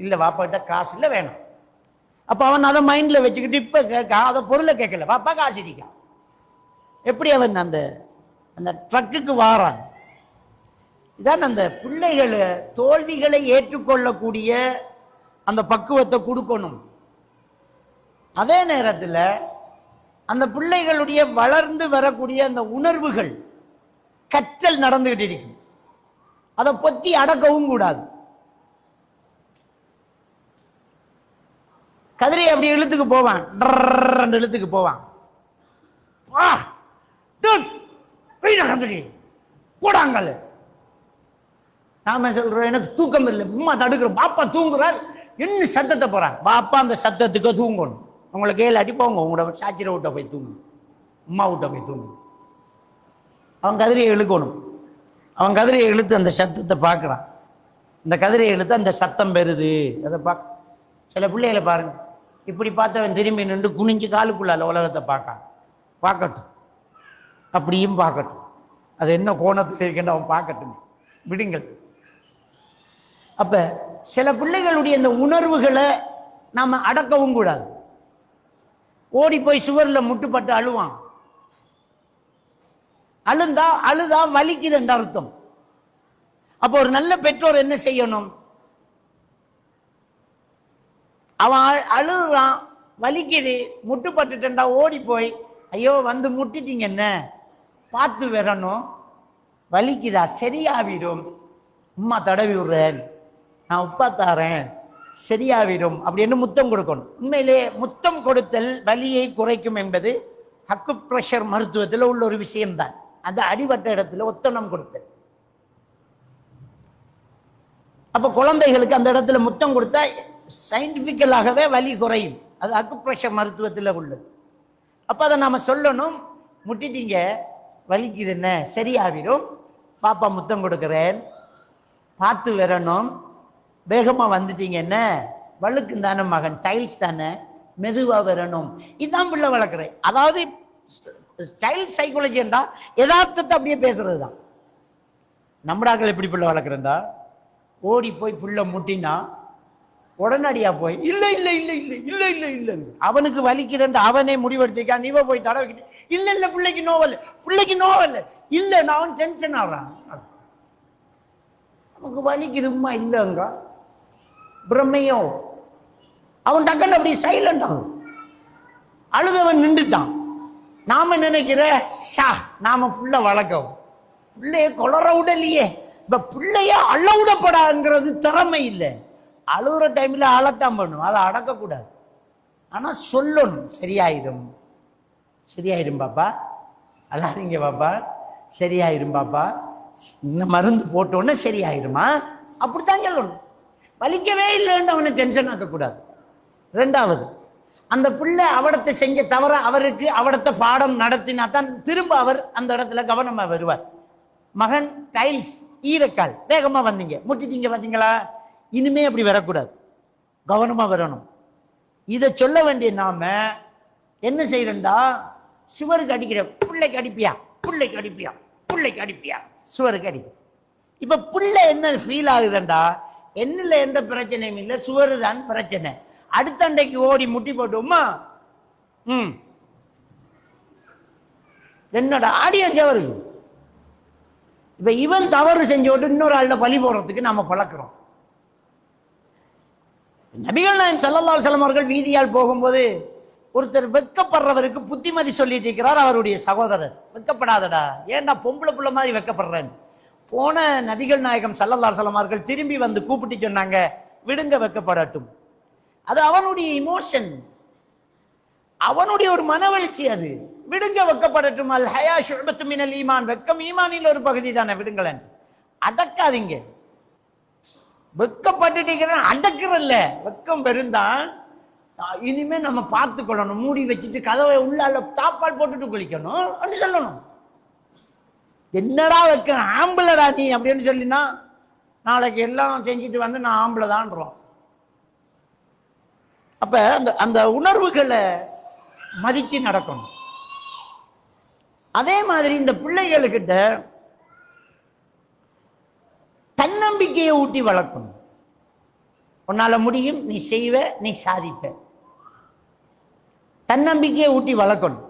இல்லை பாப்பா கிட்ட காசு இல்லை வேணும். அப்ப அவன் அதை மைண்ட்ல வச்சுக்கிட்டு இப்ப கேட்க, அதை பொருளை கேட்கல, பாப்பா காசு இருக்கா. எப்படி அவன் அந்த அந்த ட்ரக்குக்கு வாரான். இதான் அந்த பிள்ளைகளை தோல்விகளை ஏற்றுக்கொள்ளக்கூடிய அந்த பக்குவத்தை கொடுக்கணும். அதே நேரத்தில் அந்த பிள்ளைகளுடைய வளர்ந்து வரக்கூடிய அந்த உணர்வுகள் கற்றல் நடந்துகிட்டு இருக்கும், அதை பொத்தி அடக்கவும் கூடாது. கதிரை அப்படி இழுத்துக்கு போவான், இழுத்துக்கு போவான், போடாங்கல்ல. நாம சொல்றோம் எனக்கு தூக்கம் இல்லை, அம்மா தடுக்கிறோம், பாப்பா தூங்குறார், என்ன சத்தத்தை போறான், பாப்பா அந்த சத்தத்துக்கு தூங்கணும். உங்களுக்கு ஏழாட்டி போங்க, உங்களோட சாச்சிர விட்ட போய் தூங்கு, அம்மா விட்ட போய் தூங்கு. அவன் கதிரையை இழுக்கணும். அவன் கதிரையை இழுத்து அந்த சத்தத்தை பார்க்குறான். இந்த கதிரையை இழுத்து அந்த சத்தம் பெறுது, அதை பார்க்க. சில பிள்ளைகளை பாருங்க, இப்படி பார்த்தவன் திரும்பி நின்று குனிஞ்சு காலுக்குள்ளால உலகத்தை பார்க்கட்டும், அப்படியும் பார்க்கட்டும், அது என்ன கோணத்தில் இருக்கின்ற அவன் பார்க்கட்டும், விடுங்கள். அப்ப சில பிள்ளைகளுடைய இந்த உணர்வுகளை நாம அடக்கவும் கூடாது. ஓடி போய் சுவர்ல முட்டுப்பட்டு அழுவான், அழுதா வலிக்குது என்ற அர்த்தம். அப்ப ஒரு நல்ல பெற்றோர் என்ன செய்யணும், அவன் அழுகுறான், வலிக்குது, முட்டுப்பட்டுட்டா ஓடி போய் ஐயோ வந்து முட்டிட்டீங்க, என்ன பார்த்து வரணும், வலிக்குதா சரியாவிடும், உம்மா தடவி விடுறேன், நான் உப்பா தாரேன், சரியாவிடும் அப்படின்னு முத்தம் கொடுக்கணும். உண்மையிலே முத்தம் கொடுத்தல் வலியை குறைக்கும் என்பது அக்கு பிரஷர் மருத்துவத்தில் உள்ள ஒரு விஷயம்தான். அந்த அடிபட்ட இடத்துல ஒத்தனம் கொடுத்தல். அப்ப குழந்தைகளுக்கு அந்த இடத்துல முத்தம் கொடுத்தா சயின்டிபிக்கலாகவே வலி குறையும். அது அக்குப்ரெஷர் மருத்துவத்தில் உள்ளது. அப்ப அதை நாம சொல்லணும், முட்டிட்டீங்க வலிக்குது, என்ன சரியாவிடும், பாப்பா முத்தம் கொடுக்கிறேன், பார்த்து வரணும், வேகமா வந்துட்டீங்க, என்ன வழுக்கு தானே மகன், டைல்ஸ் தானே, மெதுவா வரணும். இதுதான் பிள்ளை வளர்க்குறேன். அதாவது சைல்ட் சைக்காலஜி என்றா யதார்த்தத்தை அப்படியே பேசுறது தான். நம்மடாக்கள் எப்படி பிள்ளை வளர்க்குறேன்டா, ஓடி போய் புள்ள முட்டினா உடனடியா போய் இல்லை இல்லை இல்லை இல்லை இல்லை இல்லை இல்லை அவனுக்கு வலிக்கிறேன் அவனே முடிவெடுத்திருக்கான், நீவ போய் தடவைக்கிட்டு இல்லை இல்லை பிள்ளைக்கு நோவல், பிள்ளைக்கு நோவல் இல்லை, நான் அவன் டென்ஷன் ஆகிறான், நமக்கு வலிக்குதுமா இல்லைங்க பிரம்மையோ. அவன் டக்குன்னு அப்படி சைலண்ட் ஆகும், அழுதவன் நின்றுட்டான். நாம நினைக்கிற நாம புள்ள வளர்க்கவும், பிள்ளைய கொளற விடலையே, இப்ப பிள்ளைய அள்ள விடப்படாங்கிறது திறமை இல்லை, அழுகுற டைமில் அழத்தான் பண்ணும், அதை அடக்கக்கூடாது. ஆனால் சொல்லணும், சரியாயிடும் சரியாயிடும் பாப்பா, அழாதீங்க பாப்பா, சரியாயிடும் பாப்பா, இன்னும் மருந்து போட்டோன்னே சரியாயிடுமா, அப்படித்தான் சொல்லணும். வலிக்கவே இல்லைன்னு அவனை டென்ஷன் ஆக்கக்கூடாது. ரெண்டாவது, அந்த பிள்ளை அவடத்தை செஞ்ச தவிர அவருக்கு அவடத்தை பாடம் நடத்தினா தான் திரும்ப அவர் அந்த இடத்துல கவனமாக வருவார். மகன் டைல்ஸ் ஈரக்கால் வேகமாக வந்தீங்க, முட்டிட்டீங்க பார்த்தீங்களா, இனிமே அப்படி வரக்கூடாது, கவனமாக வரணும். இதை சொல்ல வேண்டிய நாம என்ன செய்யறா, சுவருக்கு அடிக்கிற, பிள்ளைக்கு அடிப்பியா பிள்ளைக்கு அடிப்பியா பிள்ளைக்கு அடிப்பியா, சுவருக்கு அடிக்க. இப்ப பிள்ளை என்ன ஃபீல் ஆகுதுண்டா, என்னல எந்த பிரச்சனையும் இல்லை, சுவரு தான் பிரச்சனை. அடுத்த அண்டைக்கு ஓடி முட்டி போட்டோமா, என்னோட ஆடியன்ஸ் அவருக்கு. இப்ப இவன் தவறு செஞ்சு விட்டு இன்னொரு ஆள்கிட்ட பழி போடுறதுக்கு நாம பழக்கிறோம். நபிகள் நாயகம் ஸல்லல்லாஹு அலைஹி வஸல்லம் அவர்கள் வீதியால் போகும்போது ஒருத்தர் வெட்கப்படுறவருக்கு புத்திமதி சொல்லிட்டு இருக்கிறார். அவருடைய சகோதரர், வெட்கப்படாதடா, ஏன்டா பொம்பளை புள்ள மாதிரி வெட்கப்படுறேன். போன நபிகள் நாயகம் ஸல்லல்லாஹு அலைஹி வஸல்லம் அவர்கள் திரும்பி வந்து கூப்பிட்டு சொன்னாங்க, விடுங்க வெட்கப்படட்டும். அது அவனுடைய இமோஷன், அவனுடைய ஒரு மனவெழுச்சி, அது விடுங்க வெட்கப்படட்டும். அல் ஹயா ஷுஅபத்து மினல் ஈமான், வெட்கம் ஈமானில் ஒரு பகுதி தானே, விடுங்களேன், அடக்காதீங்க. வெட்கப்பட்டுட்டீங்க அடக்குறல்ல, வெட்கம் பெருந்தான். இனிமே நம்ம பார்த்து கொள்ளணும், மூடி வச்சுட்டு கதவை உள்ளால தாப்பால் போட்டுட்டு குளிக்கணும் அப்படி சொல்லணும். என்னடா வைக்க ஆம்பளடா நீ அப்படின்னு சொல்லினா நாளைக்கு எல்லாம் செஞ்சுட்டு வந்து நான் ஆம்பளை தான்றோம். அப்ப அந்த அந்த உணர்வுகளை மதிச்சு நடக்கணும். அதே மாதிரி இந்த பிள்ளைகளுக்கிட்ட தன்னம்பிக்கையை ஊட்டி வளர்க்கணும். உன்னால முடியும், நீ செய்வ, நீ சாதிப்ப, தன்னம்பிக்கையை ஊட்டி வளர்க்கணும்.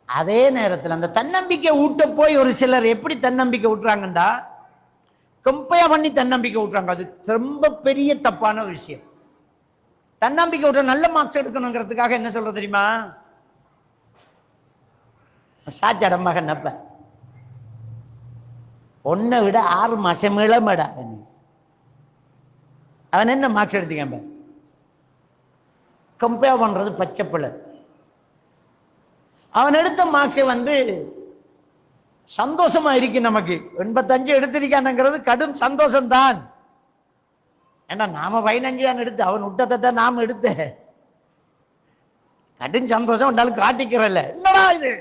அதே நேரத்தில் அந்த தன்னம்பிக்கை ஊட்ட போய் ஒரு சிலர் எப்படி தன்னம்பிக்கை ஊட்டுறாங்கண்டா, கம்பேர் பண்ணி தன்னம்பிக்கை ஊட்டுறாங்க. அது ரொம்ப பெரிய தப்பான விஷயம். தன்னம்பிக்கை ஊட்ட நல்ல மார்க்ஸ் எடுக்கணுங்கிறதுக்காக என்ன சொல்றது தெரியுமா, சாச்சாட மகன் அப்ப ஒன்னை விட 6 மாசம் இளமடா, அவன் என்ன மார்க்ஸ் எடுத்தீங்க, கம்பேர் பண்றது பச்சை பிள்ளை. அவன் எடுத்த மார்க்ஸை வந்து சந்தோஷமா இருக்கு, நமக்கு 85 எடுத்திருக்கானுங்கிறது கடும் சந்தோஷம்தான். ஏன்னா நாம 15 தான் எடுத்து, அவன் விட்டத்தை தான் நாம எடுத்த, கடும் சந்தோஷம் உண்டாலும் காட்டிக்கிறல்ல. என்னடா இது,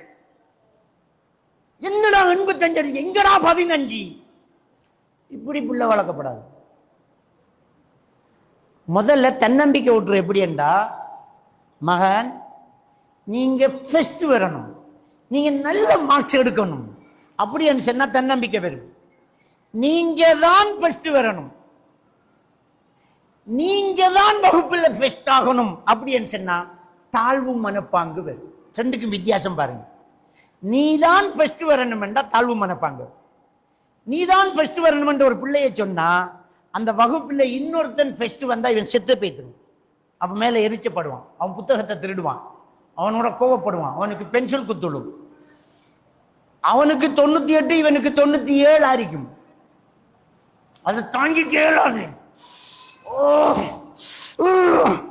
என்னடா 85 அடிக்க, எங்கடா 15, இப்படி புள்ள வளர்க்கப்படாது. முதல்ல தன்னம்பிக்கை ஊற்று எப்படி என்றா, மகன் நீங்க ஃபர்ஸ்ட் வரணும், நீங்க நல்ல மார்க்ஸ் எடுக்கணும் அப்படின்னு சொன்னா தன்னம்பிக்கை வரும். நீங்க தான் ஃபர்ஸ்ட் வரணும், நீங்க தான் வகுப்புல ஃபர்ஸ்ட் ஆகணும் அப்படின்னு சொன்னா தாழ்வு மனப்பாங்கு வரும். ரெண்டுக்கும் வித்தியாசம் பாருங்க. நீதான் ஃபர்ஸ்ட் வரணும் என்றா தாழ்வு மனப்பாங்கு. நீதான் ஃபர்ஸ்ட் வரணும் என்ற ஒரு பிள்ளைய சொன்னா அந்த வகுப்புல இன்னொருத்தன் ஃபர்ஸ்ட் வந்தா இவன் செத்து போய்த்துருவான், அவன் மேல எரிச்சப்படுவான், அவன் புத்தகத்தை திருடுவான், அவனோட கோவப்படுவான், அவனுக்கு பென்சில் குத்துடும், அவனுக்கு 98 இவனுக்கு 97 ஆரிக்கும், அதை தாங்கிக்க இயலாது.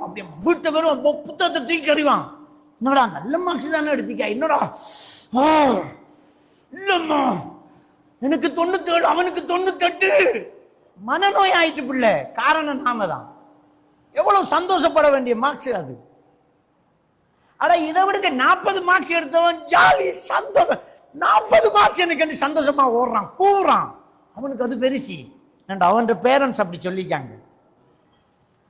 அப்படியே வீட்டை வரும், புத்தகத்தை தூக்கி அறிவான், என்னடா நல்ல மார்க்ஸ் தானே எடுத்திக்கா, என்னடா இல்லம்மா எனக்கு 97 அவனுக்கு 98, மனநோய் ஆயிட்டு பிள்ளை. காரணம் நாம தான். எவ்வளவு சந்தோஷப்பட வேண்டிய மார்க்ஸ் அது. ஆனா இதை விடுக்க 40 மார்க்ஸ் எடுத்தவன் ஜாலி சந்தோஷம், 40 மார்க்ஸ் எனக்கு சந்தோஷமா ஓடுறான் கூறான், அவனுக்கு அது பெருசி. அவன் பேரண்ட்ஸ் அப்படி சொல்லிக்காங்க.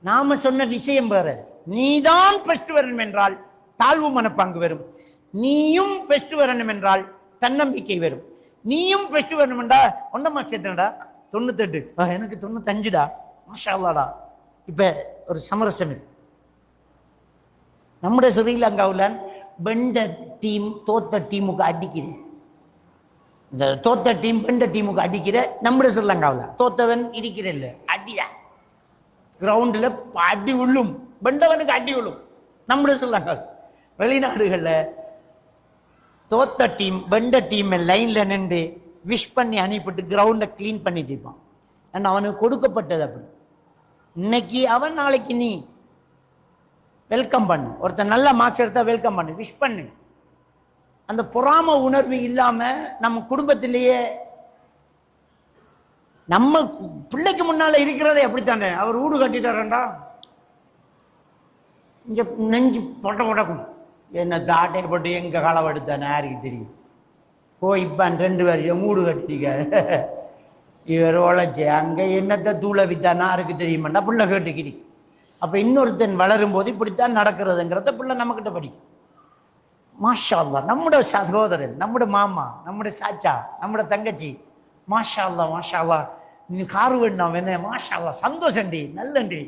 நாம சொன்ன விஷயம் வேற. நீதான் ஃபர்ஸ்ட் வரணும் என்றால் தாழ்வு மனப்பாங்கு வரும், நீயும் ஃபர்ஸ்ட் வரணும் என்றால் தன்னம்பிக்கை வரும். நீயும் ஃபர்ஸ்ட் வரணும் என்றா ஒன்ன மார்க்ஸ் எத்தனடா, 98, எனக்கு 95டா, மாஷா அல்லாஹ்டா. இப்ப ஒரு சமரசம் இருக்கு. നമ്മുടെ ശ്രീലങ്കാവിൽ വെണ്ട ടീം തോത്ത ടീമുക്ക് അടിക്കിற, இந்த தோத்த டீம் வெண்ட டீமுக்கு அடிக்கிற നമ്മുടെ ശ്രീലങ്കാവിல் தோத்தவன் இருக்கிறல்ல அடியா, கிரவுண்டில் அடி உள்ளும், வெண்டவனுக்கு அடி உள்ளும். നമ്മുടെ ശ്രീലങ്ക வெளிநாடுகளில் தோத்த டீம் வெண்ட டீம் லைன்ல நின்று விஷ் பண்ணி அனுப்பிட்டு கிரவுண்டை கிளீன் பண்ணிட்டு இருப்பான். ஏன்னா அவனுக்கு கொடுக்கப்பட்டது அப்படி. இன்னைக்கு அவன், நாளைக்கு நீ. வெல்கம் பண்ணு. ஒருத்தன் நல்ல மார்க்ஸ் எடுத்தா வெல்கம் பண்ணு, விஷ் பண்ணு. அந்த பொறாம உணர்வு இல்லாம நம்ம குடும்பத்திலேயே நம்ம பிள்ளைக்கு முன்னால இருக்கிறதே அப்படித்தானே. அவர் வீடு கட்டிட்டாரண்டா, இங்க நெஞ்சு பொட்ட பொட்டக்கும், என்ன தாட்டை போட்டு எங்க களவு எடுத்தானே யாருக்கு தெரியும். இப்பான் 2 பேர் மூடு கட்டிருக்க, இவர் உழைச்சி அங்க என்னத்தை தூளை வித்தானா யாருக்கு தெரியுமாண்டா பிள்ளை கேட்டுக்கிறீ. அப்ப இன்னொருத்தன் வளரும் போது இப்படித்தான் நடக்கிறதுங்கிறத பிள்ளை நம்மகிட்ட படிக்கும். மாஷா அல்லாஹ், நம்முடைய சகோதரன், நம்முடைய மாமா, நம்முடைய சாச்சா, நம்முடைய தங்கச்சி, மாஷா அல்லாஹ் மாஷா அல்லாஹ், நீ காரு வேண்டாம் என்ன, மாஷா அல்லாஹ் சந்தோஷண்டி நல்லண்டி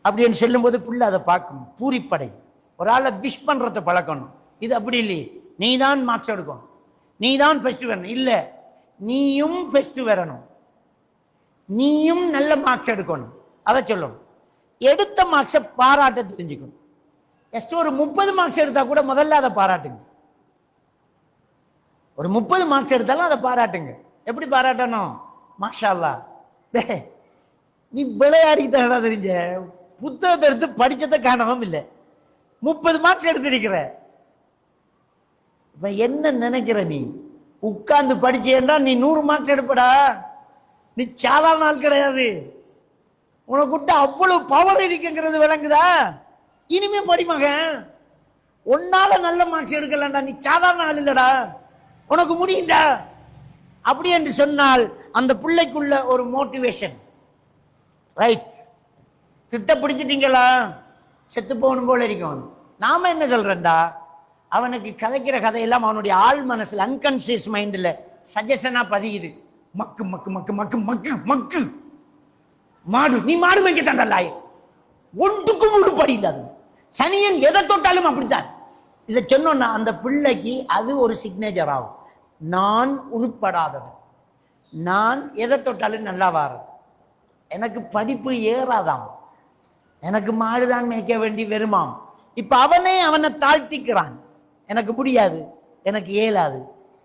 அப்படின்னு சொல்லும்போது பிள்ளை அதை பார்க்கணும், பூரிப்படை. ஒரு ஆளை விஷ் பண்றத பழக்கணும். இது அப்படி இல்லையே, நீ தான் மார்க்ஸ் எடுக்கணும், நீ தான் ஃபர்ஸ்ட் வரணும். இல்லை, நீயும் ஃபர்ஸ்ட் வரணும், நீயும் நல்ல மார்க்ஸ் எடுக்கணும். அதை சொல்லணும். எடுத்த மார்க்ஸை பாராட்ட தெரிஞ்சுக்கணும். ஜஸ்ட் ஒரு 30 மார்க்ஸ் எடுத்தா கூட முதல்ல அதை பாராட்டுங்க. ஒரு 30 மார்க்ஸ் எடுத்தாலும் அதை பாராட்டுங்க. எப்படி பாராட்டணும்? மாஷா அல்லாஹ், நீ விளையாடிக்கிட்ட தெரிஞ்ச புத்தகத்தை எடுத்து படிச்சதை காணவும் இல்லை, 30 மார்க்ஸ் எடுத்திருக்கிற. இப்ப என்ன நினைக்கிற நீ? உட்கார்ந்து படிச்சேன்டா நீ 100 மார்க்ஸ் எடுப்படா. நீ சாதாரண நாள் கிடையாது. உனக்கு அவ்வளவு பவர் இருக்குங்கிறது விளங்குதா? இனிமே படிமக, உன்னால நல்ல மார்க்ஸ் எடுக்கலடா, நீ சாதாரண ஆள் இல்லடா, உனக்கு முடியும்டா. அப்படி என்று சொன்னால் அந்த பிள்ளைக்குள்ள ஒரு மோட்டிவேஷன். ரைட், திட்ட பிடிச்சிட்டீங்களா, செத்து போகணும் போல இருக்கும். நாம என்ன சொல்றேன்டா, அவனுக்கு கதைக்கிற கதையெல்லாம் அவனுடைய ஆள் மனசுல, அன்கான்சியஸ் மைண்ட்ல சஜஷனா பதியுது. மக்கு மக்கு மக்கு மக்கு மக்கு மக்கு மாடு, நீ மாடு வைக்கத்தாண்டா, ஒன்றுக்கும் உருப்படி இல்லாது. சனியன் எதை தொட்டாலும் அப்படித்தான். இதை சொன்னோன்னா அந்த பிள்ளைக்கு அது ஒரு சிக்னேச்சர் ஆகும். நான் உருப்படாதவன், நான் எதை தொட்டாலும் நல்லா வாரது, எனக்கு படிப்பு ஏறாதாம், எனக்கு மாடுதான் மேய்க்க வேண்டி வருமாம். இப்ப அவனை தாழ்த்திக்கிறான். எனக்கு முடியாது, எனக்கு இயலாது,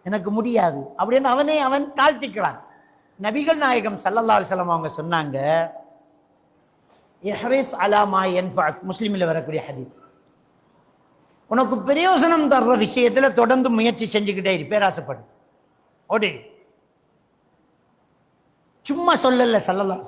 எனக்கு முடியாது அப்படின்னு அவன் தாழ்த்திக்கிறான். நபிகள் நாயகம் ஸல்லல்லாஹு அலைஹி வஸல்லம் அவங்க சொன்னாங்க, இஹ்ரிஸ் அலா மா யன்ஃபஅக், முஸ்லிமில் வரக்கூடிய ஹதீஸ். உனக்கு பிரயோசனம் தர்ற விஷயத்துல தொடர்ந்து முயற்சி செஞ்சுக்கிட்டே இரு, பேராசைப்படு. ஓடி சும்மா சொல்லல ஸல்லல்லாஹு